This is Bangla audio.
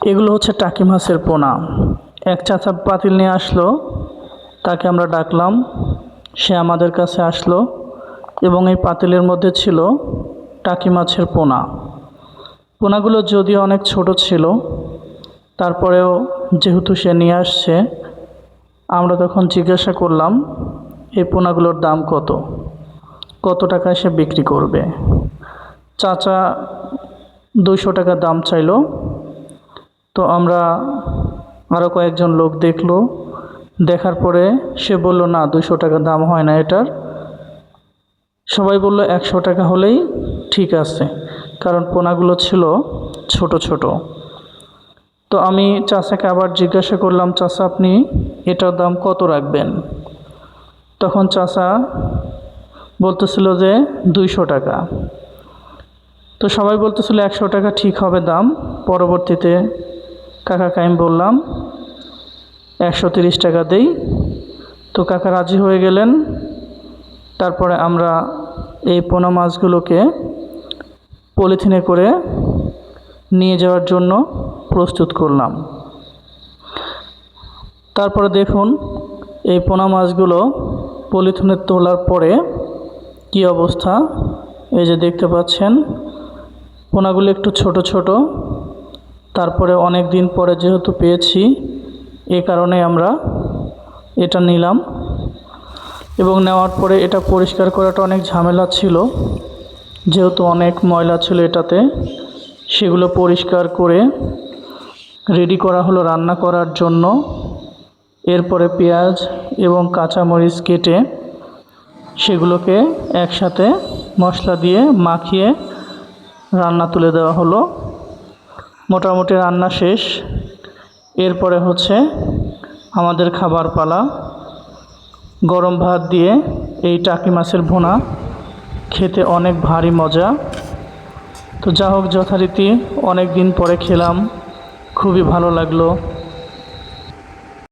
এগুলো হচ্ছে টাকি মাছের পোনা। এক চাচা পাতিল নিয়ে আসলো, তাকে আমরা ডাকলাম, সে আমাদের কাছে আসলো এবং এই পাতিলের মধ্যে ছিল টাকি মাছের পোনা। পোনাগুলো যদিও অনেক ছোট ছিল, তারপরেও যেহেতু সে নিয়ে আসছে, আমরা তখন জিজ্ঞাসা করলাম এই পোনাগুলোর দাম কত, কত টাকায় সে বিক্রি করবে। চাচা 200 টাকা দাম চাইলো। তো আমরা আরও কয়েকজন লোক দেখলো, দেখার পরে সে বলল না, 200 টাকা দাম হয় না এটার। সবাই বলল 100 টাকা হলেই ঠিক আছে, কারণ পোনাগুলো ছিল ছোট ছোট। তো আমি চাচাকে আবার জিজ্ঞাসা করলাম, চাচা আপনি এটার দাম কত রাখবেন? তখন চাচা বলতেছিল যে 200 টাকা। তো সবাই বলতেছিল 100 টাকা ঠিক হবে দাম। পরবর্তীতে কাকাকে আমি বললাম 130 টাকা দেই। তো কাকা রাজি হয়ে গেলেন। তারপরে আমরা এই পোনা মাছগুলোকে পলিথিনে করে নিয়ে যাওয়ার জন্য প্রস্তুত করলাম। তারপরে দেখুন এই পোনা মাছগুলো পলিথিনে তোলার পরে কি অবস্থা। এই যে দেখতে পাচ্ছেন, পোনাগুলো একটু ছোট ছোট। তারপরে অনেক দিন পরে যেহেতু পেয়েছি, এই কারণে আমরা এটা নিলাম। এবং নেওয়ার পরে এটা পরিষ্কার করাটা অনেক ঝামেলা ছিল, যেহেতু অনেক ময়লা ছিল এটাতে। সেগুলো পরিষ্কার করে রেডি করা হলো রান্না করার জন্য। এরপরে পেঁয়াজ এবং কাঁচামরিচ কেটে সেগুলোকে একসাথে মশলা দিয়ে মাখিয়ে রান্না তুলে দেওয়া হলো। মোটামুটি রান্না শেষ। এরপরে হচ্ছে আমাদের খাবার পালা। গরম ভাত দিয়ে এই টাকি মাছের ভুনা খেতে অনেক ভারী মজা। তো যা হোক, যথারীতি অনেক দিন পরে খেলাম, খুবই ভালো লাগলো।